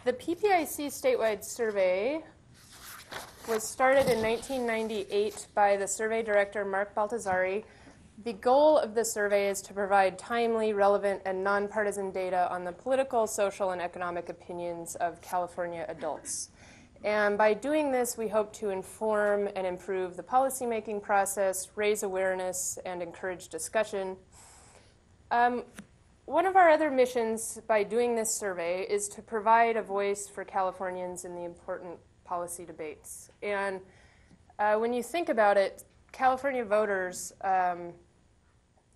The PPIC statewide survey was started in 1998 by the survey director, Mark Baltazari. The goal of the survey is to provide timely, relevant, and nonpartisan data on the political, social, and economic opinions of California adults. And by doing this, we hope to inform and improve the policymaking process, raise awareness, and encourage discussion. One of our other missions by doing this survey is to provide a voice for Californians in the important policy debates. And when you think about it, California voters are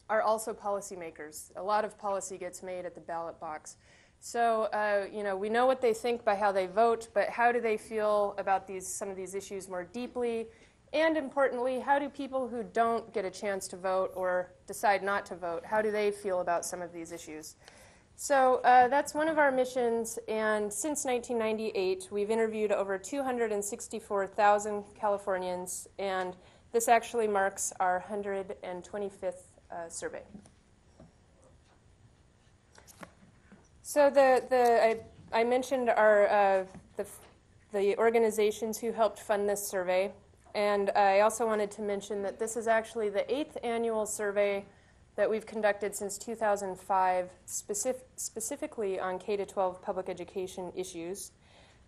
also policymakers. A lot of policy gets made at the ballot box. So, we know what they think by how they vote, but how do they feel about some of these issues more deeply? And importantly, how do people who don't get a chance to vote or decide not to vote, how do they feel about some of these issues? So that's one of our missions, and since 1998, we've interviewed over 264,000 Californians, and this actually marks our 125th survey. So I mentioned the organizations who helped fund this survey. And I also wanted to mention that this is actually the 8th annual survey that we've conducted since 2005, specifically on K-12 public education issues.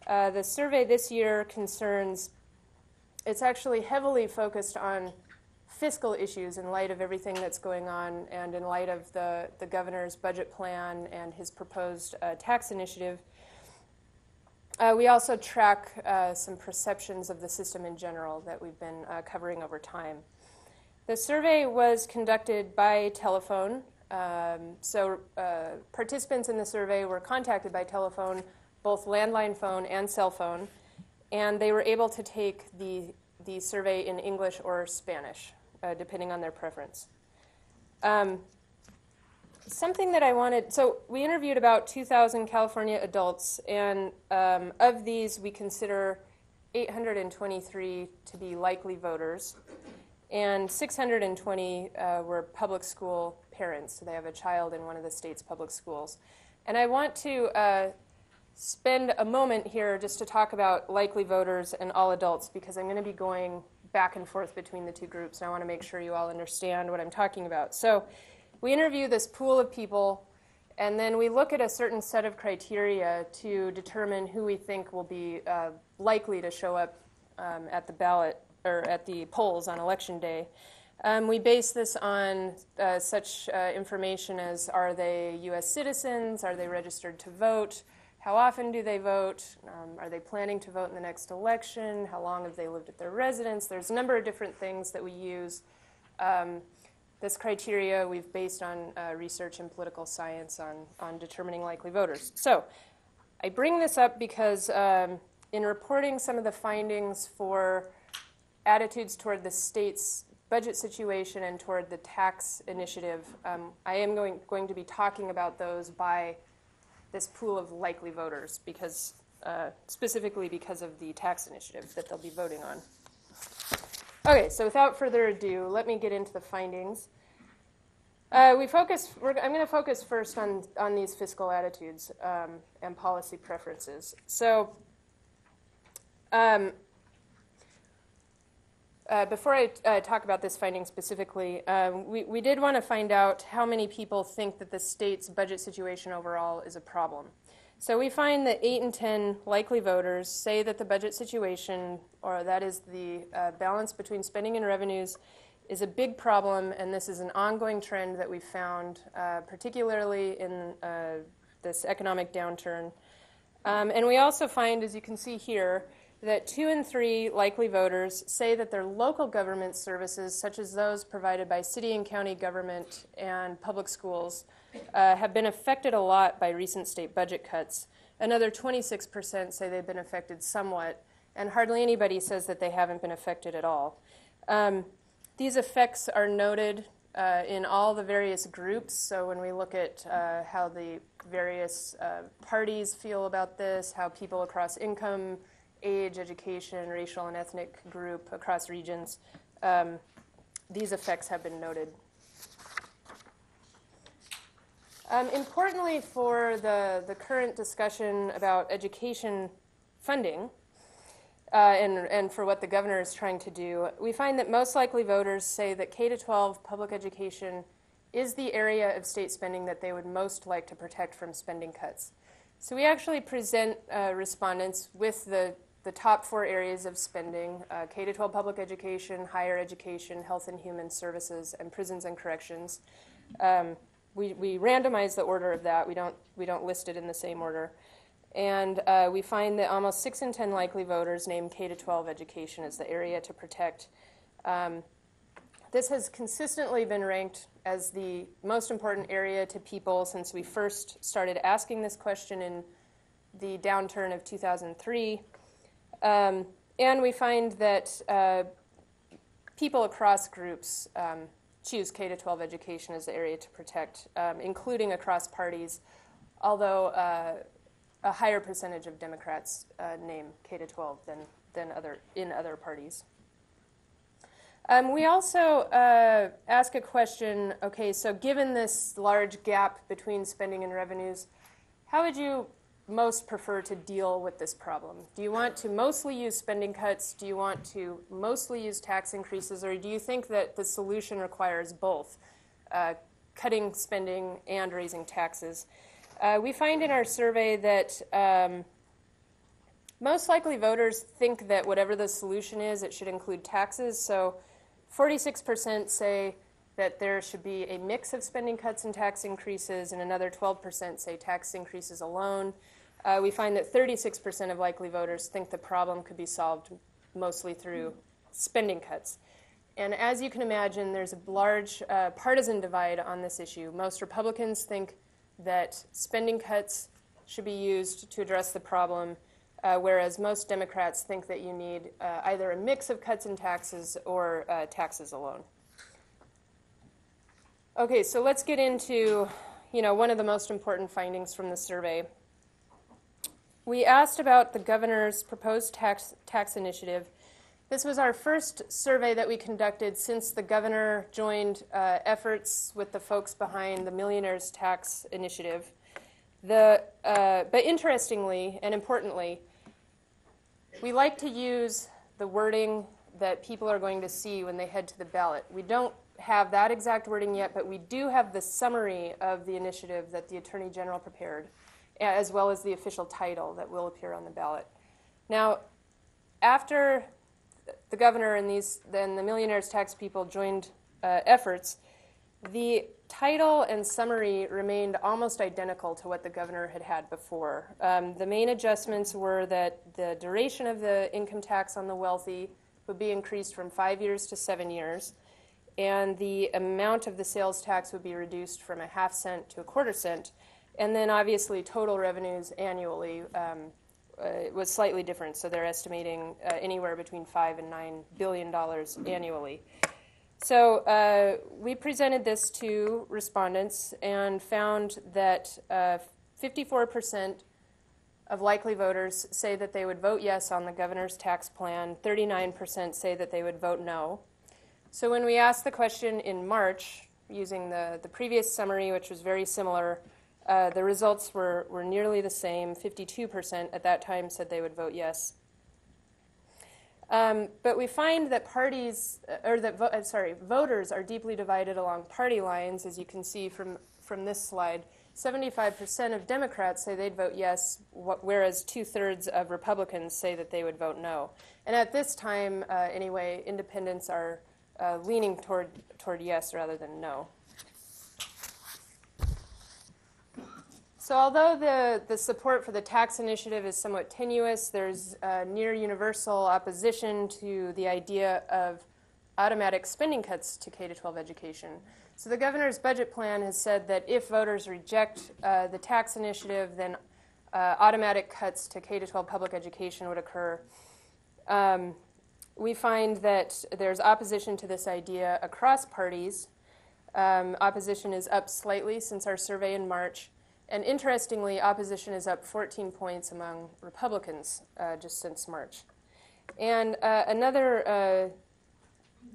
The survey this year it's actually heavily focused on fiscal issues in light of everything that's going on and in light of the governor's budget plan and his proposed tax initiative. We also track some perceptions of the system in general that we've been covering over time. The survey was conducted by telephone. Participants in the survey were contacted by telephone, both landline phone and cell phone, and they were able to take the survey in English or Spanish, depending on their preference. Something that I wanted, so we interviewed about 2,000 California adults, and of these we consider 823 to be likely voters, and 620 were public school parents, so they have a child in one of the state's public schools. And I want to spend a moment here just to talk about likely voters and all adults, because I'm going to be going back and forth between the two groups, and I want to make sure you all understand what I'm talking about. So we interview this pool of people, and then we look at a certain set of criteria to determine who we think will be likely to show up at the ballot or at the polls on Election Day. We base this on such information as, are they U.S. citizens? Are they registered to vote? How often do they vote? Are they planning to vote in the next election? How long have they lived at their residence? There's a number of different things that we use. This criteria we've based on research in political science on determining likely voters. So I bring this up because in reporting some of the findings for attitudes toward the state's budget situation and toward the tax initiative, I am going to be talking about those by this pool of likely voters, because specifically because of the tax initiative that they'll be voting on. Okay, so without further ado, let me get into the findings. I'm going to focus first on these fiscal attitudes and policy preferences. So before I talk about this finding specifically, we did want to find out how many people think that the state's budget situation overall is a problem. So we find that 8 in 10 likely voters say that the budget situation, or that is the balance between spending and revenues, is a big problem, and this is an ongoing trend that we've found, particularly in this economic downturn. And we also find, as you can see here, that 2 in 3 likely voters say that their local government services, such as those provided by city and county government and public schools, have been affected a lot by recent state budget cuts. Another 26% say they've been affected somewhat, and hardly anybody says that they haven't been affected at all. These effects are noted in all the various groups. So when we look at how the various parties feel about this, how people across income, age, education, racial and ethnic group across regions, these effects have been noted. Importantly for the current discussion about education funding and for what the governor is trying to do, we find that most likely voters say that K-12 public education is the area of state spending that they would most like to protect from spending cuts. So we actually present respondents with the top 4 areas of spending: K-12 public education, higher education, health and human services, and prisons and corrections. We randomize the order of that. We don't list it in the same order. And we find that almost 6 in 10 likely voters name K-12 education as the area to protect. This has consistently been ranked as the most important area to people since we first started asking this question in the downturn of 2003. And we find that people across groups choose K-12 education as the area to protect, including across parties, although a higher percentage of Democrats name K-12 than in other parties. We also ask a question, okay, so given this large gap between spending and revenues, how would you most prefer to deal with this problem? Do you want to mostly use spending cuts? Do you want to mostly use tax increases? Or do you think that the solution requires both, cutting spending and raising taxes? We find in our survey that most likely voters think that whatever the solution is, it should include taxes. So 46% say that there should be a mix of spending cuts and tax increases, and another 12% say tax increases alone. We find that 36% of likely voters think the problem could be solved mostly through spending cuts. And as you can imagine, there's a large partisan divide on this issue. Most Republicans think that spending cuts should be used to address the problem, whereas most Democrats think that you need either a mix of cuts and taxes or taxes alone. Okay, so let's get into one of the most important findings from the survey. We asked about the governor's proposed tax initiative. This was our first survey that we conducted since the governor joined efforts with the folks behind the Millionaire's Tax Initiative. But interestingly and importantly, we like to use the wording that people are going to see when they head to the ballot. We don't have that exact wording yet, but we do have the summary of the initiative that the Attorney General prepared, as well as the official title that will appear on the ballot. Now, after the governor and then the Millionaire's Tax people joined efforts, the title and summary remained almost identical to what the governor had before. The main adjustments were that the duration of the income tax on the wealthy would be increased from 5 years to 7 years, and the amount of the sales tax would be reduced from a half cent to a quarter cent. And then obviously total revenues annually was slightly different, so they're estimating anywhere between $5 and $9 billion annually. So we presented this to respondents and found that 54% of likely voters say that they would vote yes on the governor's tax plan. 39% say that they would vote no. So when we asked the question in March, using the previous summary, which was very similar, the results were nearly the same. 52% at that time said they would vote yes. But we find that voters are deeply divided along party lines, as you can see from this slide. 75% of Democrats say they'd vote yes, whereas 2/3 of Republicans say that they would vote no. And at this time, anyway, independents are leaning toward yes rather than no. So although the support for the tax initiative is somewhat tenuous, there's near universal opposition to the idea of automatic spending cuts to K-12 education. So the governor's budget plan has said that if voters reject the tax initiative, then automatic cuts to K-12 public education would occur. We find that there's opposition to this idea across parties. Opposition is up slightly since our survey in March. And interestingly, opposition is up 14 points among Republicans just since March. And another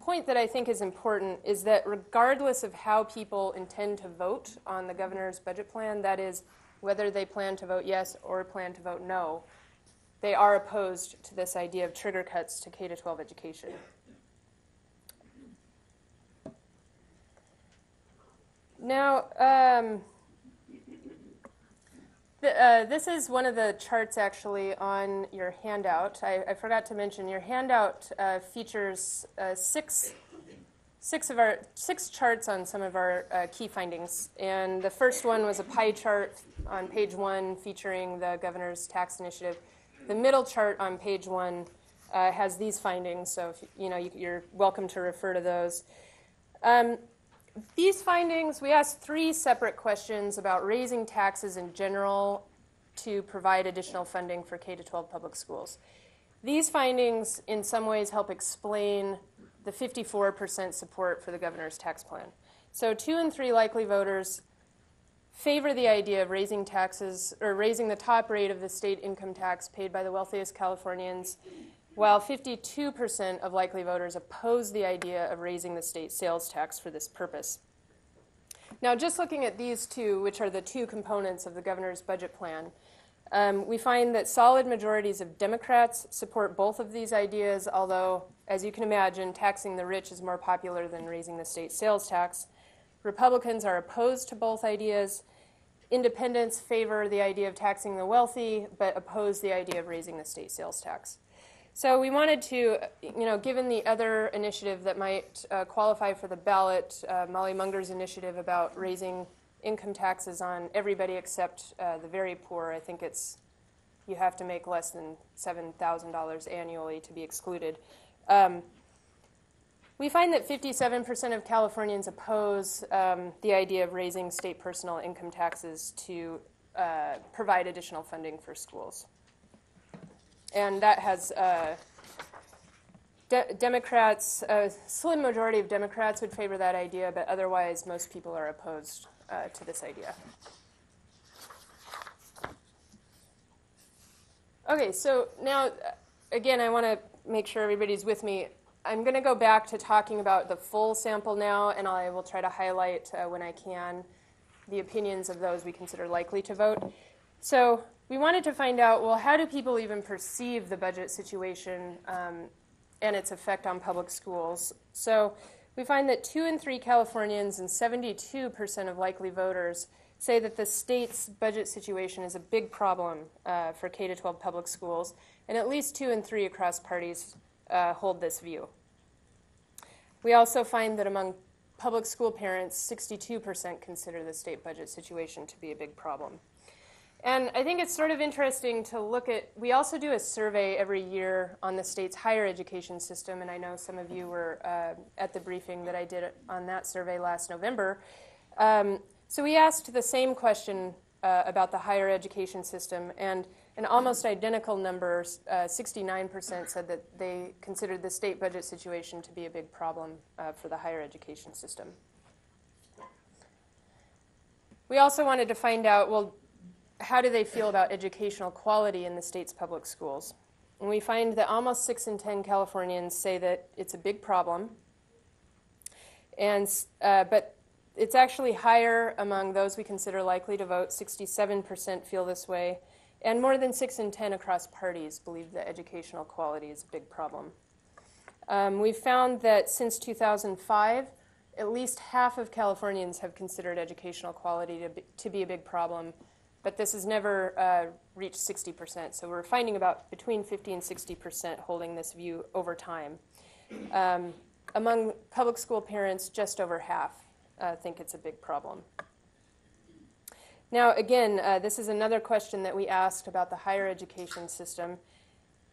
point that I think is important is that regardless of how people intend to vote on the governor's budget plan, that is, whether they plan to vote yes or plan to vote no, they are opposed to this idea of trigger cuts to K-12 education. Now, this is one of the charts actually on your handout. I forgot to mention your handout features six charts on some of our key findings. And the first one was a pie chart on page 1 featuring the governor's tax initiative. The middle chart on page 1 has these findings, so if, you're welcome to refer to those. These findings, we asked 3 separate questions about raising taxes in general to provide additional funding for K-12 public schools. These findings, in some ways, help explain the 54% support for the governor's tax plan. So 2 and 3 likely voters favor the idea of raising taxes or raising the top rate of the state income tax paid by the wealthiest Californians, while 52% of likely voters oppose the idea of raising the state sales tax for this purpose. Now, just looking at these 2, which are the 2 components of the governor's budget plan, we find that solid majorities of Democrats support both of these ideas, although, as you can imagine, taxing the rich is more popular than raising the state sales tax. Republicans are opposed to both ideas. Independents favor the idea of taxing the wealthy, but oppose the idea of raising the state sales tax. So we wanted to, given the other initiative that might qualify for the ballot, Molly Munger's initiative about raising income taxes on everybody except the very poor, I think you have to make less than $7,000 annually to be excluded. We find that 57% of Californians oppose the idea of raising state personal income taxes to provide additional funding for schools. And that has Democrats, a slim majority of Democrats would favor that idea, but otherwise most people are opposed to this idea. Okay, so now, again, I want to make sure everybody's with me. I'm going to go back to talking about the full sample now, and I will try to highlight, when I can, the opinions of those we consider likely to vote. So we wanted to find out, well, how do people even perceive the budget situation and its effect on public schools? So we find that 2 and 3 Californians and 72% of likely voters say that the state's budget situation is a big problem for K-12 public schools, and at least 2 and 3 across parties hold this view. We also find that among public school parents, 62% consider the state budget situation to be a big problem. And I think it's sort of interesting to look at, we also do a survey every year on the state's higher education system, and I know some of you were at the briefing that I did on that survey last November. So we asked the same question about the higher education system, and an almost identical number, 69%, said that they considered the state budget situation to be a big problem for the higher education system. We also wanted to find out, well, how do they feel about educational quality in the state's public schools? And we find that almost 6 in 10 Californians say that it's a big problem, and but it's actually higher among those we consider likely to vote. 67% feel this way, and more than 6 in 10 across parties believe that educational quality is a big problem. We've found that since 2005, at least half of Californians have considered educational quality to be a big problem, but this has never reached 60%. So we're finding about between 50 and 60% holding this view over time. Among public school parents, just over half think it's a big problem. Now, again, this is another question that we asked about the higher education system.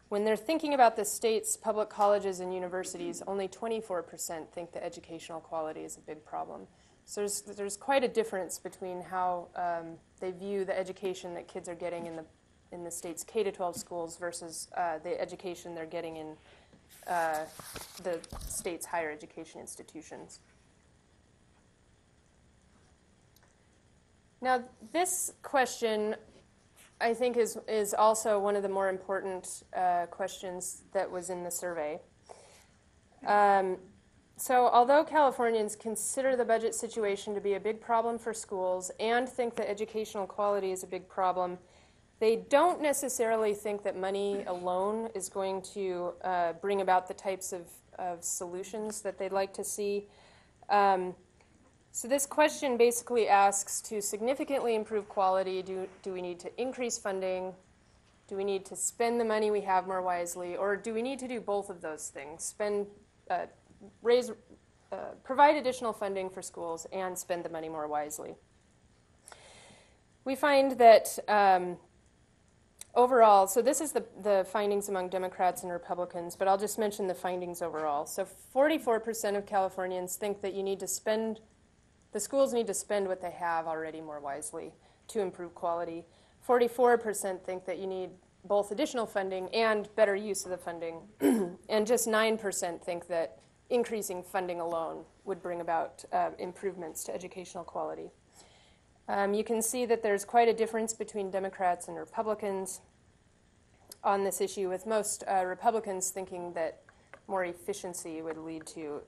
When they're thinking about the state's public colleges and universities, only 24% think that educational quality is a big problem. So there's quite a difference between how they view the education that kids are getting in the state's K-12 schools versus the education they're getting in the state's higher education institutions. Now, this question, I think, is also one of the more important questions that was in the survey. So although Californians consider the budget situation to be a big problem for schools and think that educational quality is a big problem, they don't necessarily think that money alone is going to bring about the types of solutions that they'd like to see. So this question basically asks, to significantly improve quality, do we need to increase funding? Do we need to spend the money we have more wisely? Or do we need to do both of those things? Provide additional funding for schools and spend the money more wisely. We find that overall, so this is the findings among Democrats and Republicans, but I'll just mention the findings overall. So 44% of Californians think that the schools need to spend what they have already more wisely to improve quality. 44% think that you need both additional funding and better use of the funding. And just 9% think that increasing funding alone would bring about improvements to educational quality. You can see that there's quite a difference between Democrats and Republicans on this issue, with most Republicans thinking that more efficiency would lead to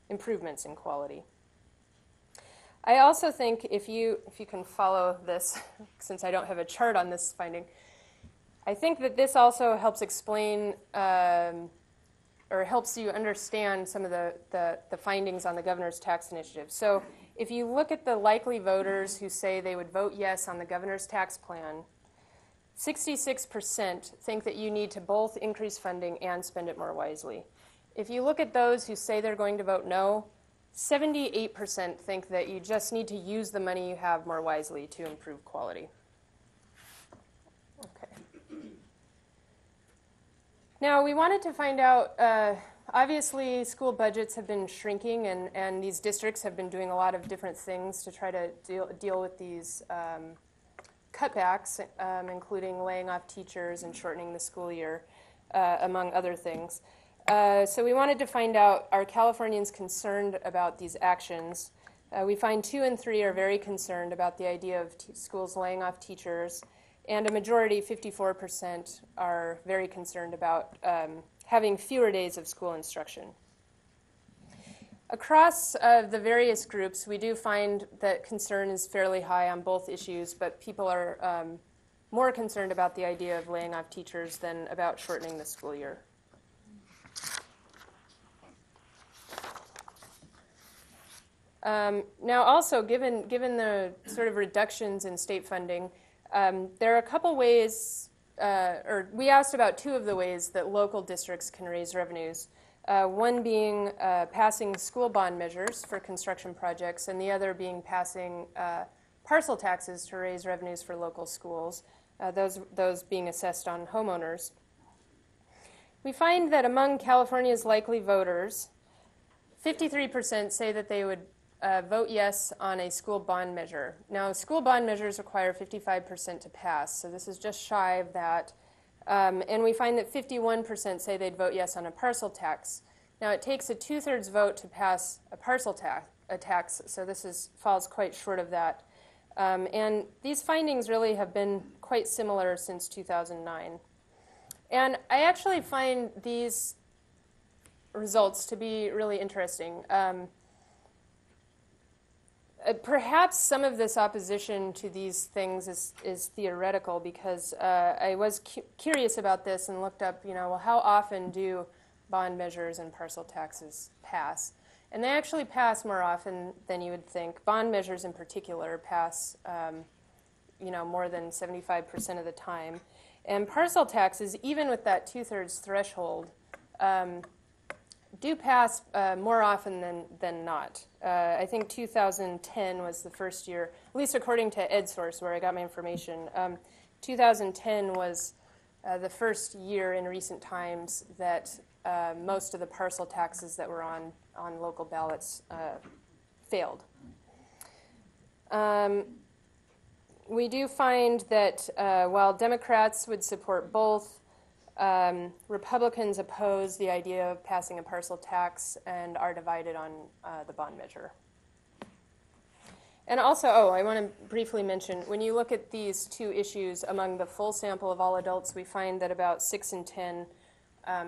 improvements in quality. I also think if you can follow this, since I don't have a chart on this finding, I think that this also helps explain or helps you understand some of the findings on the governor's tax initiative. So if you look at the likely voters who say they would vote yes on the governor's tax plan, 66% think that you need to both increase funding and spend it more wisely. If you look at those who say they're going to vote no, 78% think that you just need to use the money you have more wisely to improve quality. Okay. Now, we wanted to find out, obviously, school budgets have been shrinking, and these districts have been doing a lot of different things to try to deal with these cutbacks, including laying off teachers and shortening the school year, among other things. So we wanted to find out, are Californians concerned about these actions? We find 2 and 3 are very concerned about the idea of schools laying off teachers, and a majority, 54%, are very concerned about having fewer days of school instruction. Across the various groups, we do find that concern is fairly high on both issues, but people are more concerned about the idea of laying off teachers than about shortening the school year. Now also, given the sort of reductions in state funding, there are a couple ways, or we asked about 2 of the ways that local districts can raise revenues. One being passing school bond measures for construction projects, and the other being passing parcel taxes to raise revenues for local schools, those being assessed on homeowners. We find that among California's likely voters, 53% say that they would vote yes on a school bond measure. Now, school bond measures require 55% to pass, so this is just shy of that. And we find that 51% say they'd vote yes on a parcel tax. Now, it takes a 2/3 vote to pass a parcel tax, so this falls quite short of that. And these findings really have been quite similar since 2009. And I actually find these results to be really interesting. Perhaps some of this opposition to these things is theoretical, because I was curious about this and looked up, well, how often do bond measures and parcel taxes pass? And they actually pass more often than you would think. Bond measures in particular pass, more than 75% of the time. And parcel taxes, even with that 2/3 threshold, do pass more often than not. I think 2010 was the first year, at least according to EdSource, where I got my information. 2010 was the first year in recent times that most of the parcel taxes that were on local ballots failed. We do find that while Democrats would support both, Republicans oppose the idea of passing a parcel tax and are divided on the bond measure. And also, I want to briefly mention, when you look at these 2 issues among the full sample of all adults, we find that about 6 in 10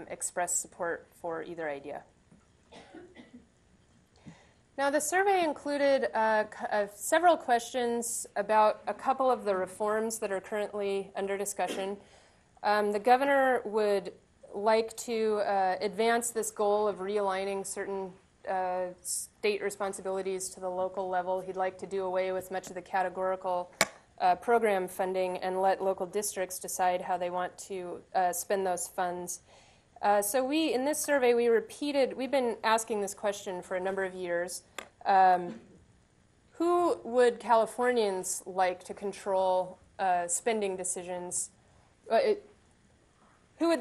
expressed support for either idea. Now, the survey included several questions about a couple of the reforms that are currently under discussion. The governor would like to advance this goal of realigning certain state responsibilities to the local level. He'd like to do away with much of the categorical program funding and let local districts decide how they want to spend those funds. So in this survey, we've been asking this question for a number of years. Who would Californians like to control spending decisions? Who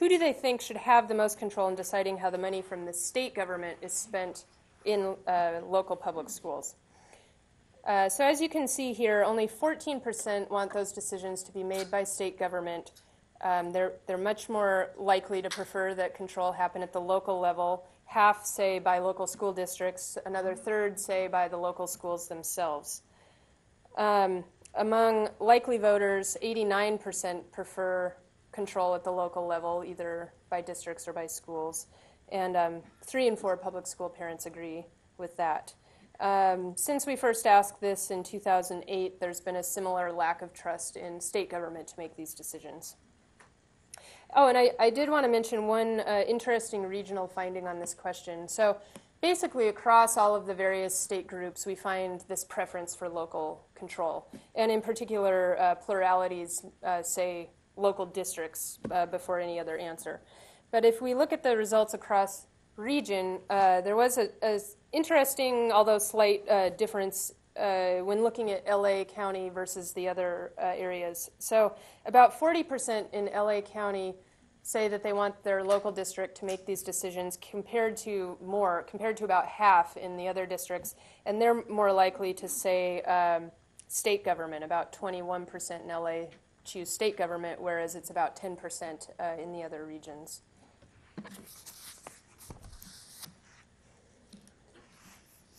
do they think should have the most control in deciding how the money from the state government is spent in local public schools? So as you can see here, only 14% want those decisions to be made by state government. They're much more likely to prefer that control happen at the local level. Half say by local school districts, another third say by the local schools themselves. Among likely voters, 89% prefer control at the local level, either by districts or by schools. And 3 in 4 public school parents agree with that. Since we first asked this in 2008, there's been a similar lack of trust in state government to make these decisions. Oh, and I did want to mention one interesting regional finding on this question. So basically, across all of the various state groups, we find this preference for local control. And in particular, pluralities say local districts before any other answer. But if we look at the results across region, there was an interesting, although slight, difference when looking at LA County versus the other areas. So about 40% in LA County say that they want their local district to make these decisions compared to about half in the other districts. And they're more likely to say state government. About 21% in LA choose state government, whereas it's about 10% in the other regions.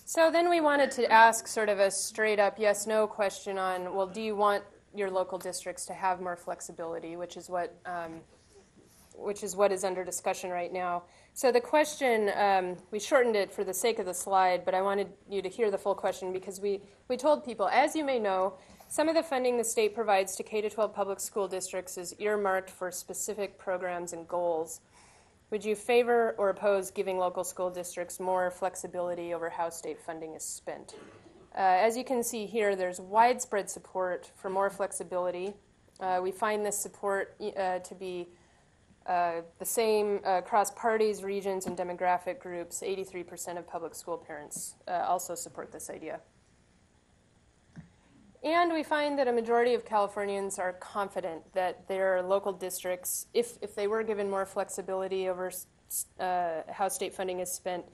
So then we wanted to ask sort of a straight-up yes-no question on, well, do you want your local districts to have more flexibility, which is what is under discussion right now. So the question, we shortened it for the sake of the slide, but I wanted you to hear the full question because we told people, as you may know, some of the funding the state provides to K-12 public school districts is earmarked for specific programs and goals. Would you favor or oppose giving local school districts more flexibility over how state funding is spent? As you can see here, there's widespread support for more flexibility. We find this support to be the same across parties, regions, and demographic groups. 83% of public school parents also support this idea. And we find that a majority of Californians are confident that their local districts, if they were given more flexibility over how state funding is spent,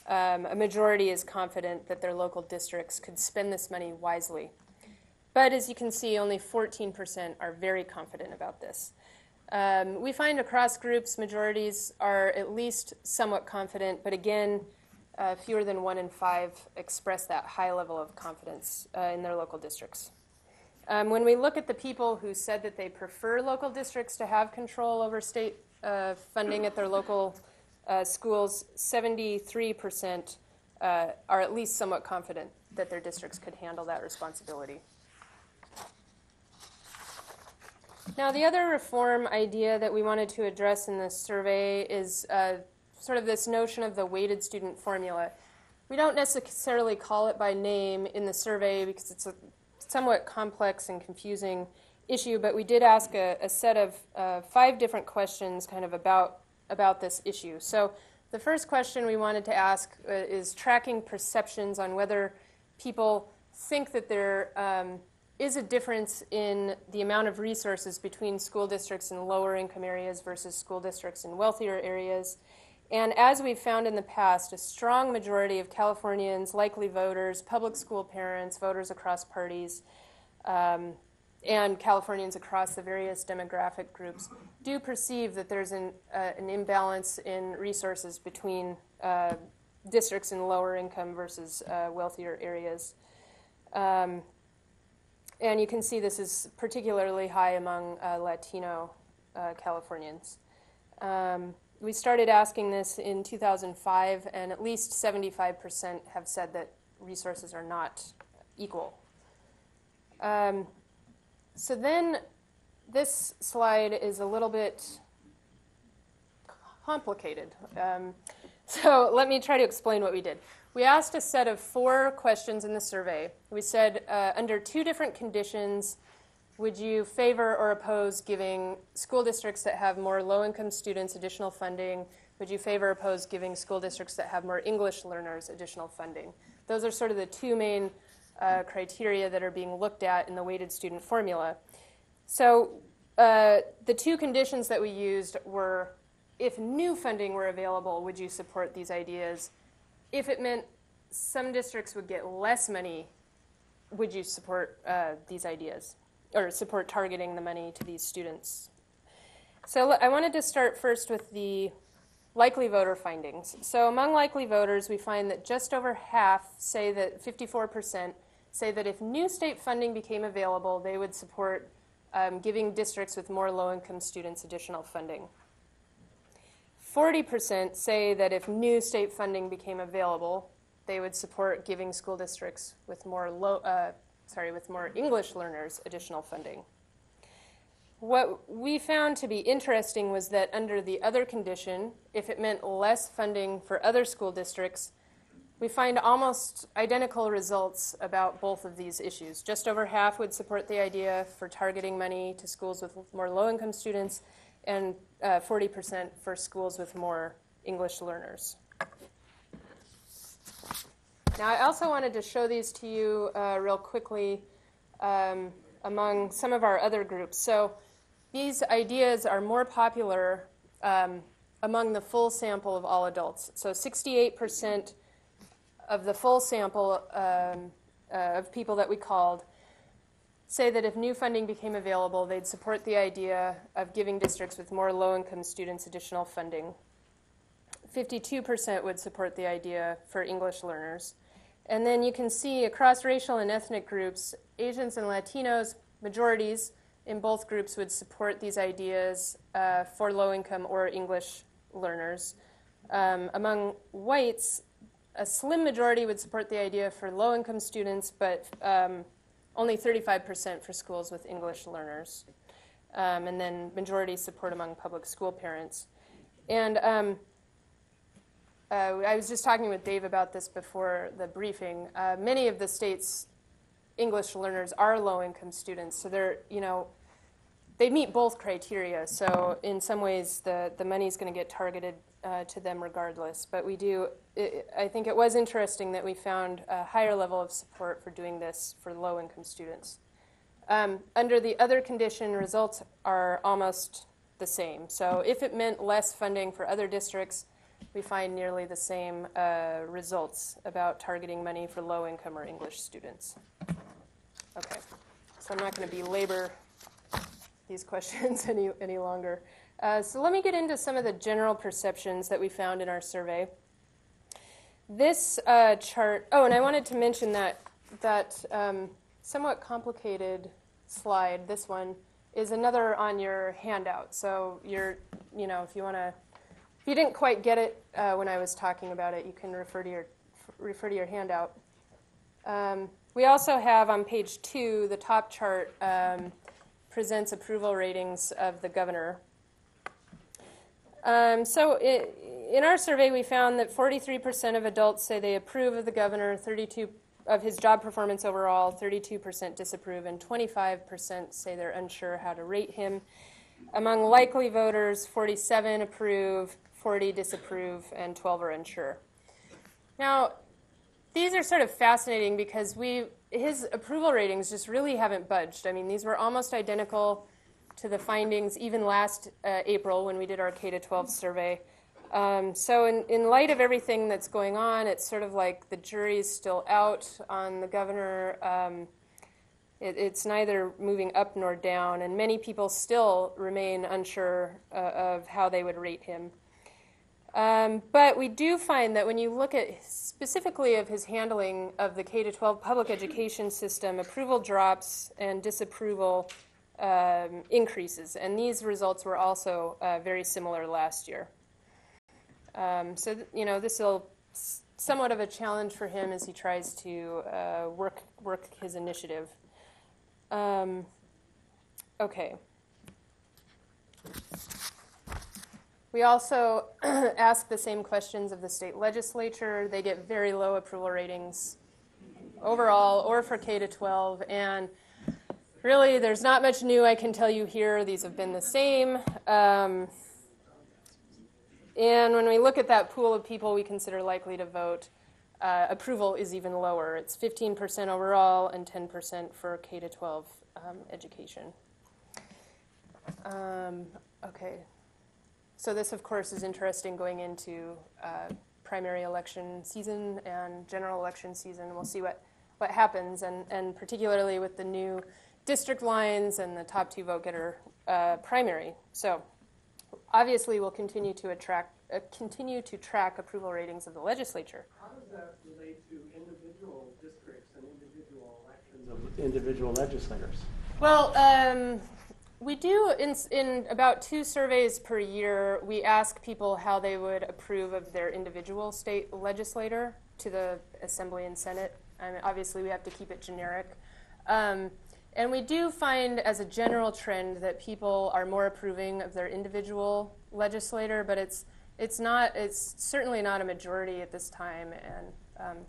a majority is confident that their local districts could spend this money wisely. But as you can see, only 14% are very confident about this. We find across groups, majorities are at least somewhat confident, but again, fewer than 1 in 5 express that high level of confidence in their local districts. When we look at the people who said that they prefer local districts to have control over state funding at their local schools, 73% are at least somewhat confident that their districts could handle that responsibility. Now, the other reform idea that we wanted to address in this survey is sort of this notion of the weighted student formula. We don't necessarily call it by name in the survey because it's a somewhat complex and confusing issue, but we did ask a set of 5 different questions kind of about this issue. So the first question we wanted to ask is tracking perceptions on whether people think that there is a difference in the amount of resources between school districts in lower income areas versus school districts in wealthier areas. And as we've found in the past, a strong majority of Californians, likely voters, public school parents, voters across parties, and Californians across the various demographic groups do perceive that there's an imbalance in resources between districts in lower income versus wealthier areas. And you can see this is particularly high among Latino Californians. We started asking this in 2005, and at least 75% have said that resources are not equal. So then this slide is a little bit complicated. So let me try to explain what we did. We asked a set of 4 questions in the survey. We said, under 2 different conditions, would you favor or oppose giving school districts that have more low-income students additional funding? Would you favor or oppose giving school districts that have more English learners additional funding? Those are sort of the 2 main criteria that are being looked at in the weighted student formula. So the 2 conditions that we used were, if new funding were available, would you support these ideas? If it meant some districts would get less money, would you support these ideas, or support targeting the money to these students? So I wanted to start first with the likely voter findings. So among likely voters, we find that just over half say that 54% say that if new state funding became available, they would support giving districts with more low-income students additional funding. 40% say that if new state funding became available, they would support giving school districts with more English learners additional funding. What we found to be interesting was that under the other condition, if it meant less funding for other school districts, we find almost identical results about both of these issues. Just over half would support the idea for targeting money to schools with more low-income students, and 40% for schools with more English learners. Now, I also wanted to show these to you real quickly among some of our other groups. So these ideas are more popular among the full sample of all adults. So 68% of the full sample of people that we called say that if new funding became available, they'd support the idea of giving districts with more low-income students additional funding. 52% would support the idea for English learners. And then you can see across racial and ethnic groups, Asians and Latinos, majorities in both groups would support these ideas for low-income or English learners. Among whites, a slim majority would support the idea for low-income students, but only 35% for schools with English learners. And then majority support among public school parents. And I was just talking with Dave about this before the briefing. Many of the state's English learners are low-income students, so they meet both criteria. So in some ways, the money's going to get targeted to them regardless. But I think it was interesting that we found a higher level of support for doing this for low-income students. Under the other condition, results are almost the same. So if it meant less funding for other districts, we find nearly the same results about targeting money for low-income or English students. Okay, so I'm not going to belabor these questions any longer. So let me get into some of the general perceptions that we found in our survey. This chart, and I wanted to mention that somewhat complicated slide, this one, is another on your handout. So if you didn't quite get it when I was talking about it, you can refer to your handout. We also have on page 2, the top chart presents approval ratings of the governor. In our survey, we found that 43% of adults say they approve of the governor, 32% of his job performance overall, 32% disapprove, and 25% say they're unsure how to rate him. Among likely voters, 47 approve, 40 disapprove, and 12 are unsure. Now, these are sort of fascinating because his approval ratings just really haven't budged. I mean, these were almost identical to the findings even last April when we did our K-12 survey. So in light of everything that's going on, it's sort of like the jury's still out on the governor. It's neither moving up nor down, and many people still remain unsure of how they would rate him. But we do find that when you look at specifically of his handling of the K-12 public education system, approval drops and disapproval increases, and these results were also very similar last year. So this will somewhat of a challenge for him as he tries to work his initiative. Okay. We also ask the same questions of the state legislature. They get very low approval ratings overall or for K-12, and really there's not much new I can tell you here. These have been the same. And when we look at that pool of people we consider likely to vote, approval is even lower. It's 15% overall and 10% for K-12 education. Okay. So this, of course, is interesting going into primary election season and general election season. We'll see what happens, and particularly with the new district lines and the top two vote-getter primary. So obviously we'll continue to track approval ratings of the legislature. How does that relate to individual districts and individual elections of individual legislators? Well, we do, in about 2 surveys per year, we ask people how they would approve of their individual state legislator to the Assembly and Senate. And obviously, we have to keep it generic. And we do find, as a general trend, that people are more approving of their individual legislator, but it's certainly not a majority at this time, and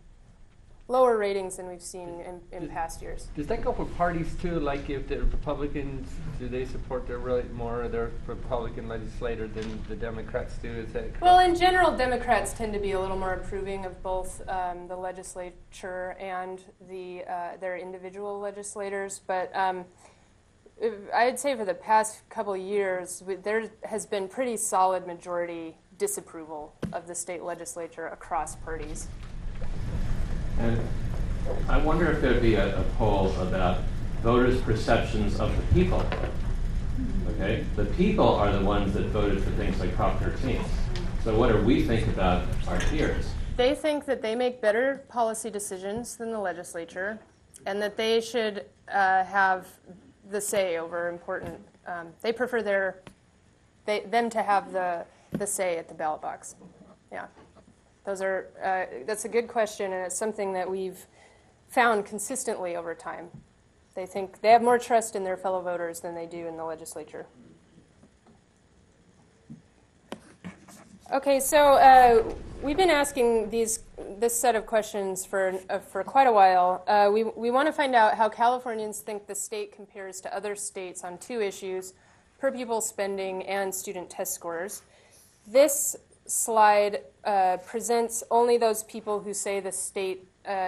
lower ratings than we've seen in past years. Does that go for parties too? Like if the Republicans, do they support their Republican legislator than the Democrats do? Is that correct? Well, in general, Democrats tend to be a little more approving of both the legislature and their individual legislators. But I'd say for the past couple of years, there has been pretty solid majority disapproval of the state legislature across parties. And I wonder if there'd be a poll about voters' perceptions of the people. Okay? The people are the ones that voted for things like Prop 13. So what do we think about our peers? They think that they make better policy decisions than the legislature, and that they should have the say over important. They prefer them to have the say at the ballot box. Yeah. That's a good question, and it's something that we've found consistently over time. They think they have more trust in their fellow voters than they do in the legislature. Okay, so we've been asking this set of questions for quite a while. We want to find out how Californians think the state compares to other states on 2 issues: per pupil spending and student test scores. This slide presents only those people who say the state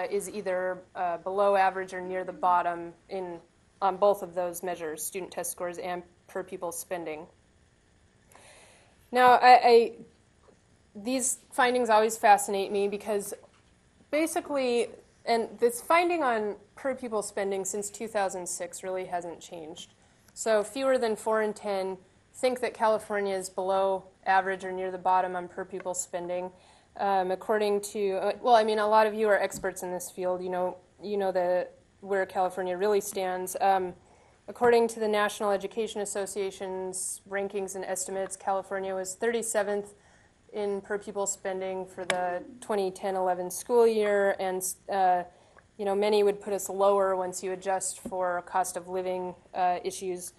is either below average or near the bottom on both of those measures, student test scores and per pupil spending. Now, these findings always fascinate me because basically, and this finding on per pupil spending since 2006 really hasn't changed. So fewer than 4 in 10 think that California is below average or near the bottom on per pupil spending. According to, a lot of you are experts in this field. You know where California really stands. According to the National Education Association's rankings and estimates, California was 37th in per pupil spending for the 2010-11 school year, and many would put us lower once you adjust for cost of living issues.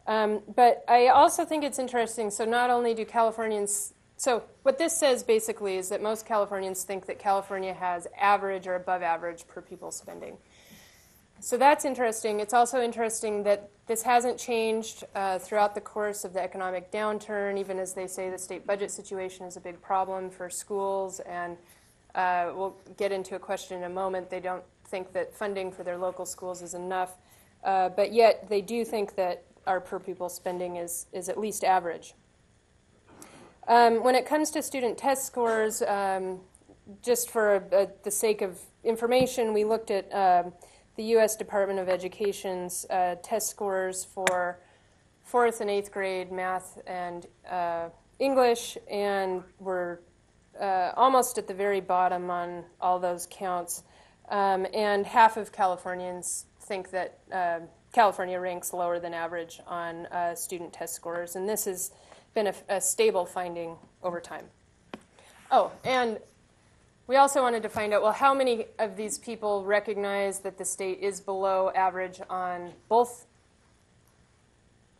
But I also think it's interesting, so not only do Californians, so what this says basically is that most Californians think that California has average or above average per pupil spending. So that's interesting. It's also interesting that this hasn't changed throughout the course of the economic downturn, even as they say the state budget situation is a big problem for schools, and we'll get into a question in a moment. They don't think that funding for their local schools is enough, but yet they do think that our per pupil spending is at least average. When it comes to student test scores, just for the sake of information, we looked at the U.S. Department of Education's test scores for 4th and 8th grade math and English, and we're almost at the very bottom on all those counts. And half of Californians think that California ranks lower than average on student test scores, and this has been a stable finding over time. Oh, and we also wanted to find out, well, how many of these people recognize that the state is below average on both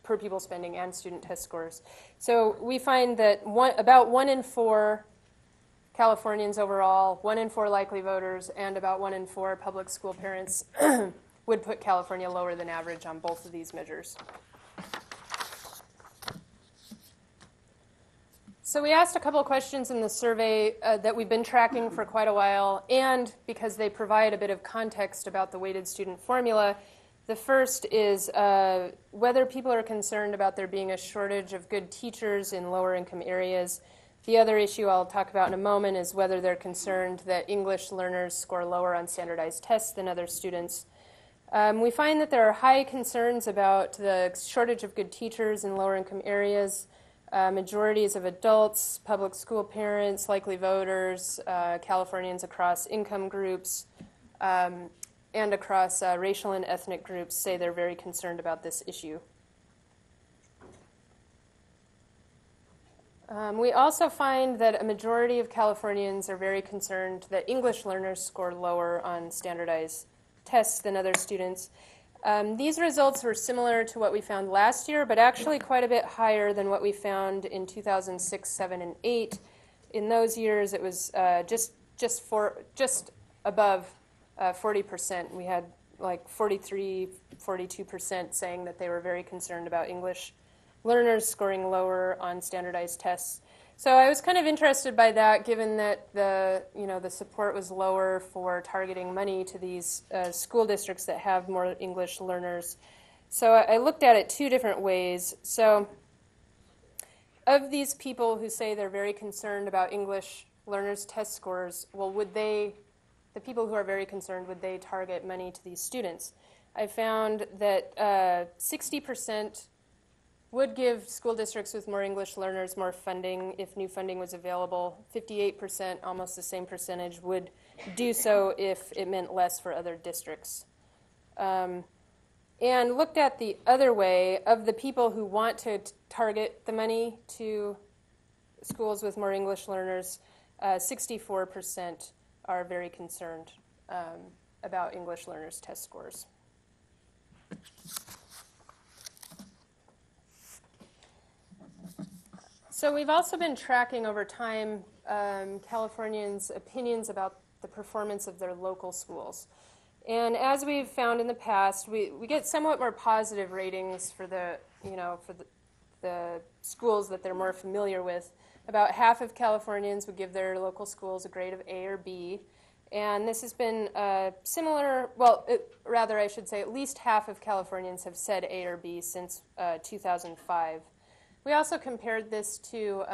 per pupil spending and student test scores. So we find that about 1 in 4 Californians overall, 1 in 4 likely voters, and about 1 in 4 public school parents would put California lower than average on both of these measures. So we asked a couple of questions in the survey that we've been tracking for quite a while, and because they provide a bit of context about the weighted student formula. The first is whether people are concerned about there being a shortage of good teachers in lower income areas. The other issue I'll talk about in a moment is whether they're concerned that English learners score lower on standardized tests than other students. We find that there are high concerns about the shortage of good teachers in lower income areas. Majorities of adults, public school parents, likely voters, Californians across income groups, and across racial and ethnic groups say they're very concerned about this issue. We also find that a majority of Californians are very concerned that English learners score lower on standardized tests than other students. These results were similar to what we found last year, but actually quite a bit higher than what we found in 2006, 7, and 8. In those years, it was just above 40%. We had like 43, 42% saying that they were very concerned about English learners scoring lower on standardized tests. So I was kind of interested by that, given that the support was lower for targeting money to these school districts that have more English learners. So I looked at it 2 different ways. So of these people who say they're very concerned about English learners' test scores, well, the people who are very concerned, would they target money to these students? I found that 60% would give school districts with more English learners more funding if new funding was available. 58%, almost the same percentage, would do so if it meant less for other districts. And looked at the other way, of the people who want to target the money to schools with more English learners, 64% are very concerned about English learners' test scores. So we've also been tracking over time Californians' opinions about the performance of their local schools. And as we've found in the past, we get somewhat more positive ratings for the schools that they're more familiar with. About half of Californians would give their local schools a grade of A or B. And this has been similar, I should say at least half of Californians have said A or B since 2005. We also compared this to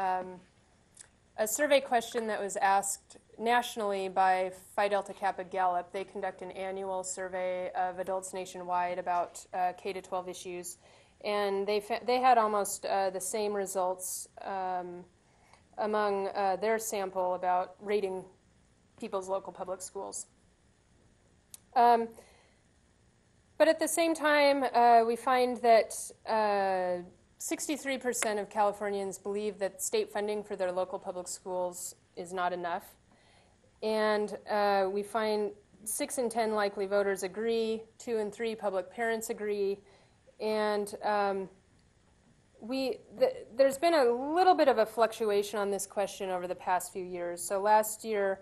a survey question that was asked nationally by Phi Delta Kappa Gallup. They conduct an annual survey of adults nationwide about K-12 issues, and they had almost the same results among their sample about rating people's local public schools. But at the same time, we find that 63% of Californians believe that state funding for their local public schools is not enough. And we find 6 in 10 likely voters agree, 2 in 3 public parents agree, and there's been a little bit of a fluctuation on this question over the past few years. So last year,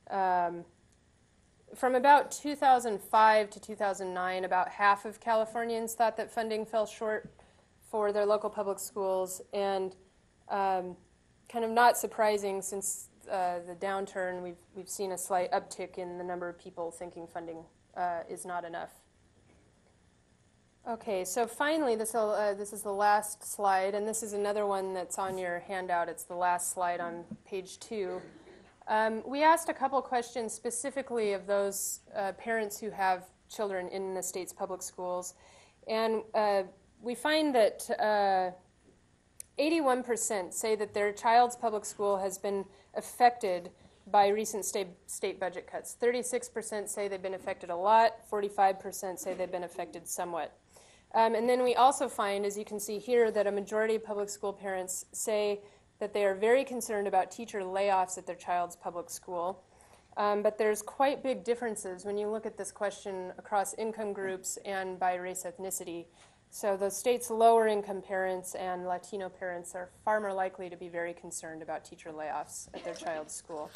from about 2005 to 2009, about half of Californians thought that funding fell short for their local public schools, and kind of not surprising since the downturn, we've seen a slight uptick in the number of people thinking funding is not enough. Okay, so finally, this is the last slide, and this is another one that's on your handout. It's the last slide on page 2. We asked a couple questions specifically of those parents who have children in the state's public schools, and we find that 81% say that their child's public school has been affected by recent state budget cuts. 36% say they've been affected a lot, 45% say they've been affected somewhat. And then we also find, as you can see here, that a majority of public school parents say that they are very concerned about teacher layoffs at their child's public school. But there's quite big differences when you look at this question across income groups and by race ethnicity. So the state's lower income parents and Latino parents are far more likely to be very concerned about teacher layoffs at their child's school.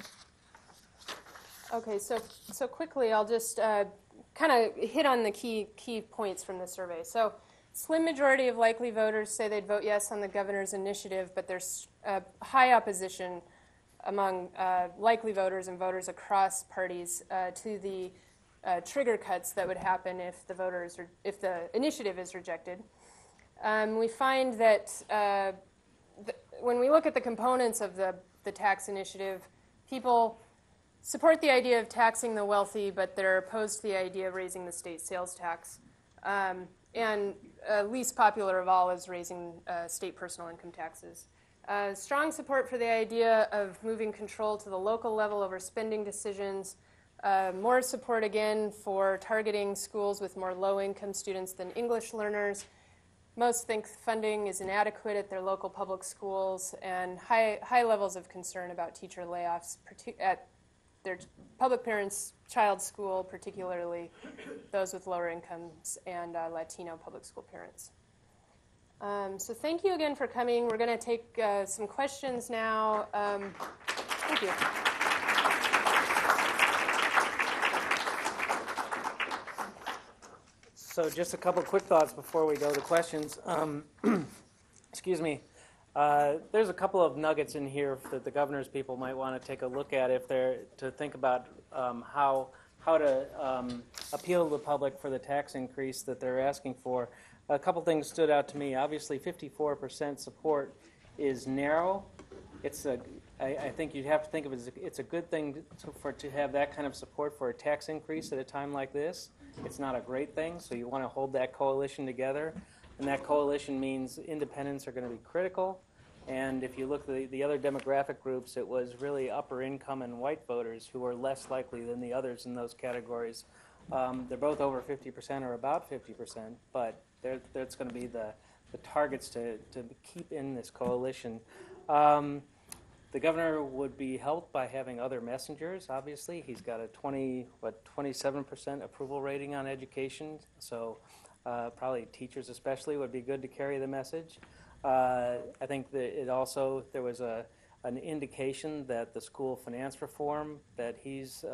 Okay, so quickly I'll just kind of hit on the key points from the survey. So slim majority of likely voters say they'd vote yes on the governor's initiative, but there's high opposition among likely voters and voters across parties to the trigger cuts that would happen if the initiative is rejected. We find that when we look at the components of the tax initiative, people support the idea of taxing the wealthy, but they're opposed to the idea of raising the state sales tax. And least popular of all is raising state personal income taxes. Strong support for the idea of moving control to the local level over spending decisions. More support again for targeting schools with more low-income students than English learners. Most think funding is inadequate at their local public schools, and high levels of concern about teacher layoffs at their public parents' child's school, particularly those with lower incomes and Latino public school parents. So thank you again for coming. We're going to take some questions now. Thank you. So just a couple quick thoughts before we go to questions. Excuse me. There's a couple of nuggets in here that the governor's people might want to take a look at if they're to think about how to appeal to the public for the tax increase that they're asking for. A couple things stood out to me. Obviously, 54% support is narrow. I think you'd have to think of it as it's a good thing to have that kind of support for a tax increase at a time like this. It's not a great thing, so you want to hold that coalition together. And that coalition means independents are going to be critical. And if you look at the other demographic groups, it was really upper income and white voters who are less likely than the others in those categories. They're both over 50% or about 50%, but that's going to be the targets to keep in this coalition. The governor would be helped by having other messengers, obviously. He's got a 27% approval rating on education, so probably teachers especially would be good to carry the message. I think that there was an indication that the school finance reform that he's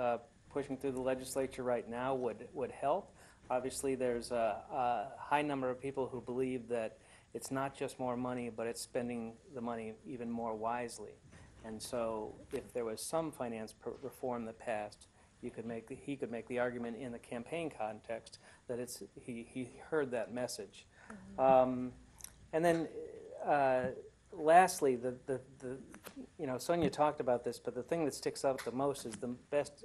pushing through the legislature right now would help. Obviously, there's a high number of people who believe that it's not just more money, but it's spending the money even more wisely. And so if there was some finance reform that passed, he could make the argument in the campaign context that he heard that message. And then lastly, Sonia talked about this, but the thing that sticks out the most is the best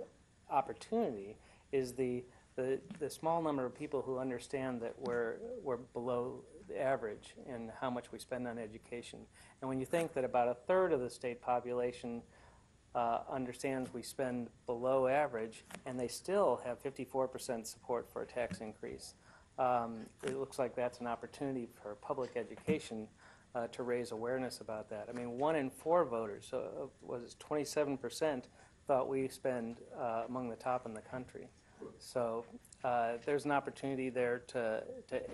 opportunity is the small number of people who understand that we're below the average in how much we spend on education. And when you think that about a third of the state population understands we spend below average, and they still have 54% support for a tax increase, it looks like that's an opportunity for public education to raise awareness about that. I mean, 1 in 4 voters, so was 27%, thought we spend among the top in the country. So there's an opportunity there to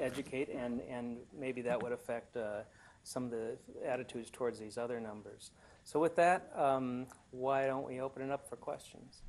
educate, and maybe that would affect some of the attitudes towards these other numbers. So with that, why don't we open it up for questions?